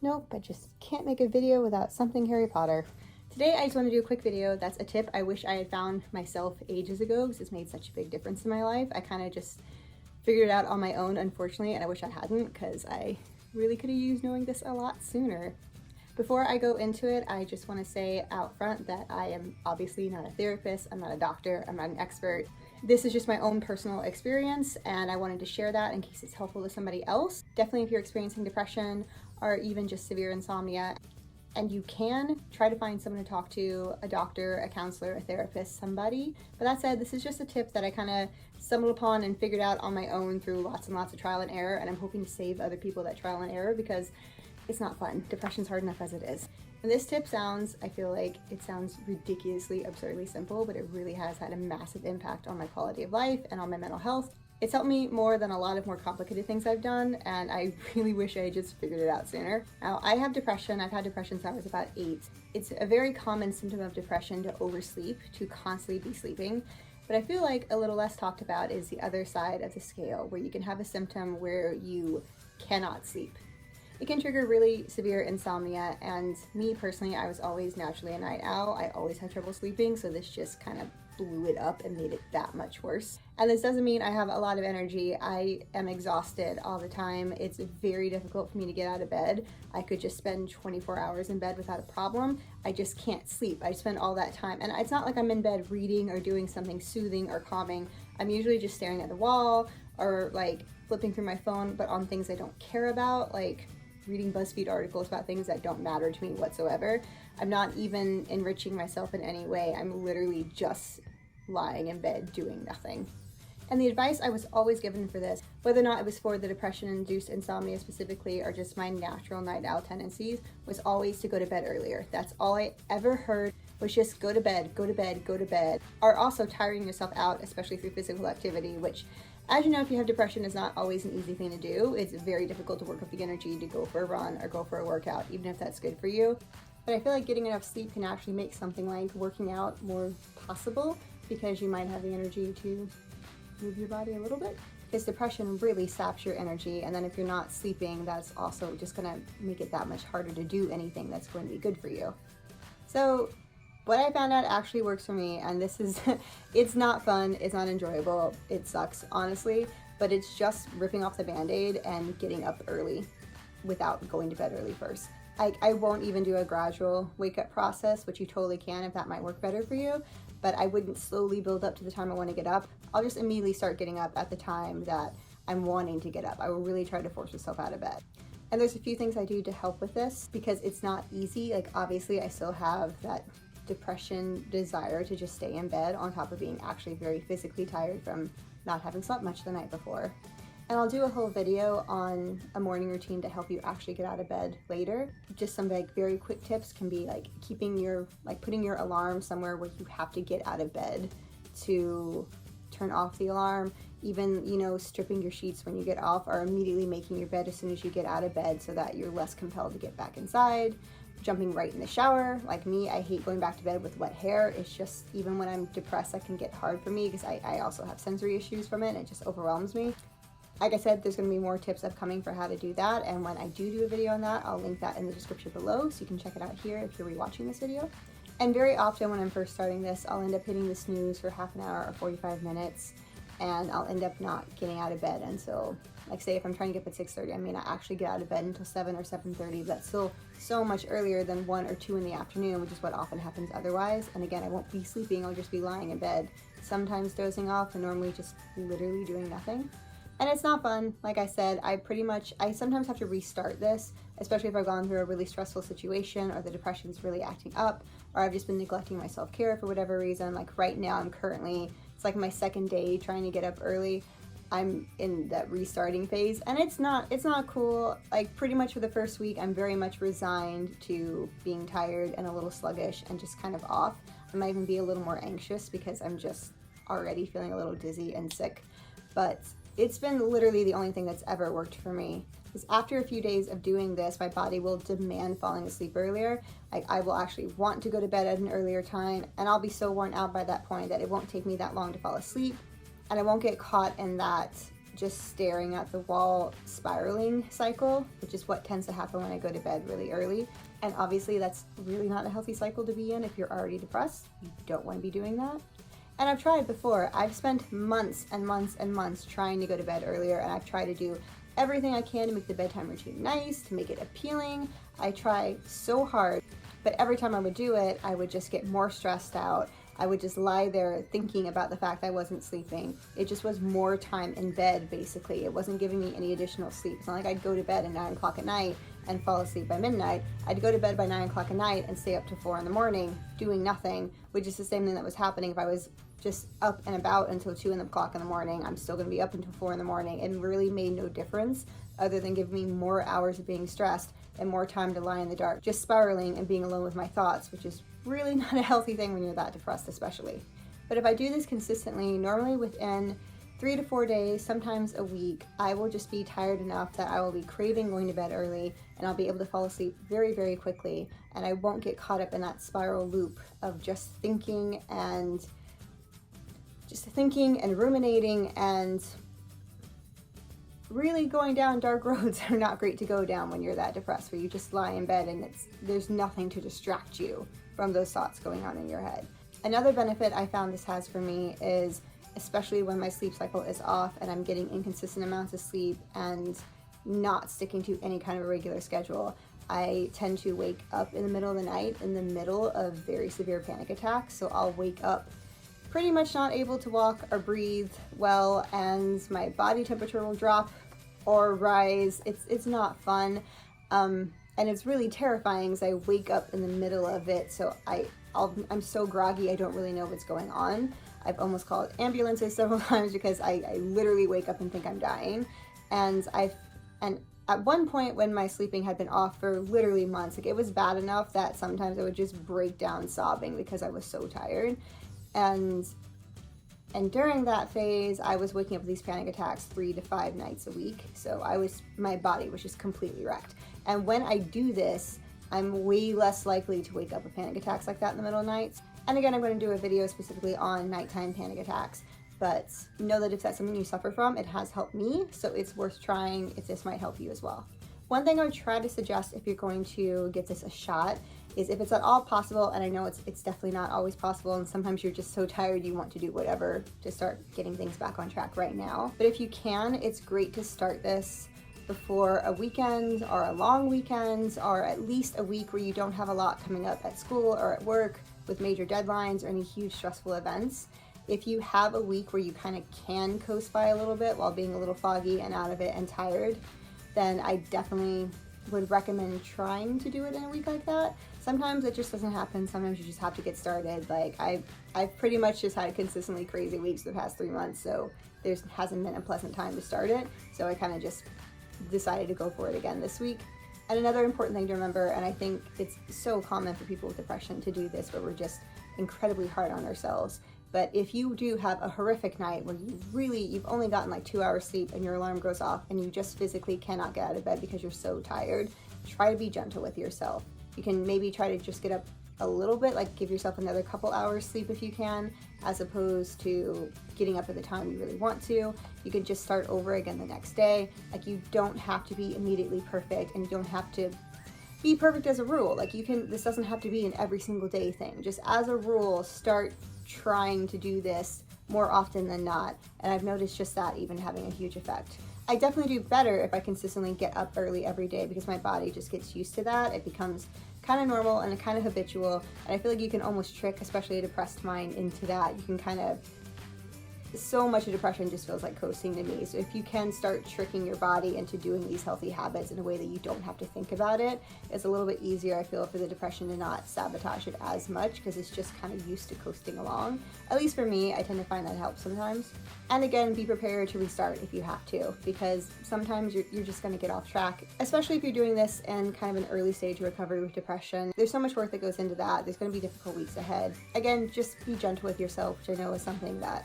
Nope, I just can't make a video without something Harry Potter. Today I just want to do a quick video that's a tip I wish I had found myself ages ago because it's made such a big difference in my life. I kind of just figured it out on my own, unfortunately, and I wish I hadn't because I really could have used knowing this a lot sooner. Before I go into it, I just want to say out front that I am obviously not a therapist, I'm not a doctor, I'm not an expert. This is just my own personal experience and I wanted to share that in case it's helpful to somebody else. Definitely if you're experiencing depression or even just severe insomnia, and you can try to find someone to talk to, a doctor, a counselor, a therapist, somebody. But that said, this is just a tip that I kind of stumbled upon and figured out on my own through lots and lots of trial and error, and I'm hoping to save other people that trial and error because it's not fun. Depression's hard enough as it is. And this tip I feel like it sounds ridiculously, absurdly simple, but it really has had a massive impact on my quality of life and on my mental health. It's helped me more than a lot of more complicated things I've done, and I really wish I had just figured it out sooner. Now, I have depression. I've had depression since I was about 8. It's a very common symptom of depression to oversleep, to constantly be sleeping. But I feel like a little less talked about is the other side of the scale, where you can have a symptom where you cannot sleep. It can trigger really severe insomnia, and me personally, I was always naturally a night owl. I always had trouble sleeping, so this just kind of blew it up and made it that much worse. And this doesn't mean I have a lot of energy. I am exhausted all the time. It's very difficult for me to get out of bed. I could just spend 24 hours in bed without a problem. I just can't sleep. I spend all that time. And it's not like I'm in bed reading or doing something soothing or calming. I'm usually just staring at the wall or like flipping through my phone, but on things I don't care about, like reading BuzzFeed articles about things that don't matter to me whatsoever. I'm not even enriching myself in any way. I'm literally just lying in bed doing nothing. And the advice I was always given for this, whether or not it was for the depression-induced insomnia specifically or just my natural night owl tendencies, was always to go to bed earlier. That's all I ever heard, was just go to bed, go to bed, go to bed. Or also tiring yourself out, especially through physical activity, which, as you know, if you have depression, is not always an easy thing to do. It's very difficult to work up the energy to go for a run or go for a workout, even if that's good for you. But I feel like getting enough sleep can actually make something like working out more possible because you might have the energy to move your body a little bit. Because depression really saps your energy, and then if you're not sleeping, that's also just gonna make it that much harder to do anything that's going to be good for you. So what I found out actually works for me, and this is, it's not fun, it's not enjoyable, it sucks, honestly, but it's just ripping off the Band-Aid and getting up early without going to bed early first. I won't even do a gradual wake-up process, which you totally can if that might work better for you, but I wouldn't slowly build up to the time I want to get up. I'll just immediately start getting up at the time that I'm wanting to get up. I will really try to force myself out of bed. And there's a few things I do to help with this because it's not easy. Like, obviously, I still have that depression desire to just stay in bed on top of being actually very physically tired from not having slept much the night before. And I'll do a whole video on a morning routine to help you actually get out of bed later. Just some like very quick tips can be like putting your alarm somewhere where you have to get out of bed to turn off the alarm. Even, you know, stripping your sheets when you get off or immediately making your bed as soon as you get out of bed so that you're less compelled to get back inside. Jumping right in the shower. Like me, I hate going back to bed with wet hair. It's just, even when I'm depressed, that can get hard for me because I also have sensory issues from it and it just overwhelms me. Like I said, there's going to be more tips upcoming for how to do that, and when I do a video on that, I'll link that in the description below so you can check it out here if you're rewatching this video. And very often when I'm first starting this, I'll end up hitting the snooze for half an hour or 45 minutes, and I'll end up not getting out of bed until, like say if I'm trying to get up at 6:30, I may not actually get out of bed until 7 or 7:30, but that's still so much earlier than 1 or 2 in the afternoon, which is what often happens otherwise. And again, I won't be sleeping, I'll just be lying in bed, sometimes dozing off, and normally just literally doing nothing. And it's not fun. Like I said, I sometimes have to restart this, especially if I've gone through a really stressful situation or the depression's really acting up, or I've just been neglecting my self-care for whatever reason. Like right now, it's like my second day trying to get up early. I'm in that restarting phase, and it's not cool. Like pretty much for the first week, I'm very much resigned to being tired and a little sluggish and just kind of off. I might even be a little more anxious because I'm just already feeling a little dizzy and sick. But it's been literally the only thing that's ever worked for me. Because after a few days of doing this, my body will demand falling asleep earlier. Like I will actually want to go to bed at an earlier time, and I'll be so worn out by that point that it won't take me that long to fall asleep, and I won't get caught in that just staring at the wall spiraling cycle, which is what tends to happen when I go to bed really early. And obviously that's really not a healthy cycle to be in if you're already depressed. You don't want to be doing that. And I've tried before. I've spent months and months and months trying to go to bed earlier, and I've tried to do everything I can to make the bedtime routine nice, to make it appealing. I try so hard, but every time I would do it, I would just get more stressed out. I would just lie there thinking about the fact I wasn't sleeping. It just was more time in bed, basically. It wasn't giving me any additional sleep. It's not like I'd go to bed at 9 o'clock at night and fall asleep by midnight. I'd go to bed by 9 o'clock at night and stay up to 4 in the morning doing nothing, which is the same thing that was happening if I was just up and about until 2 o'clock in the morning. I'm still gonna be up until 4 in the morning. It really made no difference other than giving me more hours of being stressed and more time to lie in the dark, just spiraling and being alone with my thoughts, which is really not a healthy thing when you're that depressed especially. But if I do this consistently, normally within 3 to 4 days, sometimes a week, I will just be tired enough that I will be craving going to bed early, and I'll be able to fall asleep very, very quickly, and I won't get caught up in that spiral loop of just thinking and ruminating and really going down dark roads are not great to go down when you're that depressed, where you just lie in bed and there's nothing to distract you from those thoughts going on in your head. Another benefit I found this has for me is, especially when my sleep cycle is off and I'm getting inconsistent amounts of sleep and not sticking to any kind of a regular schedule, I tend to wake up in the middle of the night in the middle of very severe panic attacks. So I'll wake up pretty much not able to walk or breathe well, and my body temperature will drop or rise. It's not fun, and it's really terrifying as I wake up in the middle of it. So I'm so groggy, I don't really know what's going on. I've almost called ambulances several times because I literally wake up and think I'm dying. And at one point when my sleeping had been off for literally months, like it was bad enough that sometimes I would just break down sobbing because I was so tired. And during that phase, I was waking up with these panic attacks 3 to 5 nights a week. So my body was just completely wrecked. And when I do this, I'm way less likely to wake up with panic attacks like that in the middle of nights. And again, I'm going to do a video specifically on nighttime panic attacks, but know that if that's something you suffer from, it has helped me. So it's worth trying if this might help you as well. One thing I would try to suggest if you're going to give this a shot is, if it's at all possible, and I know it's definitely not always possible, and sometimes you're just so tired you want to do whatever to start getting things back on track right now. But if you can, it's great to start this before a weekend or a long weekend, or at least a week where you don't have a lot coming up at school or at work with major deadlines or any huge stressful events. If you have a week where you kind of can coast by a little bit while being a little foggy and out of it and tired, then I definitely would recommend trying to do it in a week like that. Sometimes it just doesn't happen. Sometimes you just have to get started. Like I've pretty much just had consistently crazy weeks the past 3 months, so there hasn't been a pleasant time to start it. So I kind of just decided to go for it again this week. And another important thing to remember, and I think it's so common for people with depression to do this, but we're just incredibly hard on ourselves. But if you do have a horrific night where you've only gotten like 2 hours sleep and your alarm goes off and you just physically cannot get out of bed because you're so tired, try to be gentle with yourself. You can maybe try to just get up a little bit, like give yourself another couple hours sleep if you can, as opposed to getting up at the time you really want to. You can just start over again the next day. Like, you don't have to be immediately perfect, and you don't have to be perfect as a rule. Like, this doesn't have to be an every single day thing. Just as a rule, start trying to do this more often than not. And I've noticed just that even having a huge effect. I definitely do better if I consistently get up early every day, because my body just gets used to that. It becomes kind of normal and kind of habitual. And I feel like you can almost trick, especially a depressed mind, into that. You can kind of, so much of depression just feels like coasting to me. So if you can start tricking your body into doing these healthy habits in a way that you don't have to think about it, it's a little bit easier, I feel, for the depression to not sabotage it as much, because it's just kind of used to coasting along. At least for me, I tend to find that helps sometimes. And again, be prepared to restart if you have to, because sometimes you're just going to get off track, especially if you're doing this in kind of an early stage of recovery with depression. There's so much work that goes into that. There's going to be difficult weeks ahead. Again, just be gentle with yourself, which I know is something that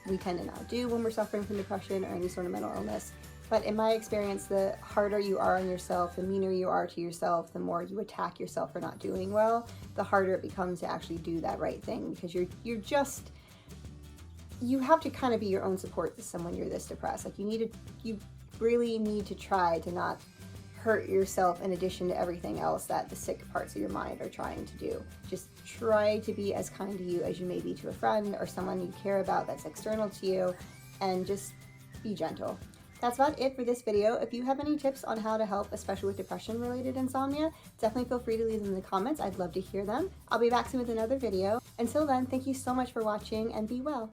we tend to not do when we're suffering from depression or any sort of mental illness. But in my experience, the harder you are on yourself, the meaner you are to yourself, the more you attack yourself for not doing well, the harder it becomes to actually do that right thing, because you're just you have to kind of be your own support system when you're this depressed. Like you really need to try to not hurt yourself in addition to everything else that the sick parts of your mind are trying to do. Just try to be as kind to you as you may be to a friend or someone you care about that's external to you, and just be gentle. That's about it for this video. If you have any tips on how to help, especially with depression-related insomnia, definitely feel free to leave them in the comments. I'd love to hear them. I'll be back soon with another video. Until then, thank you so much for watching, and be well.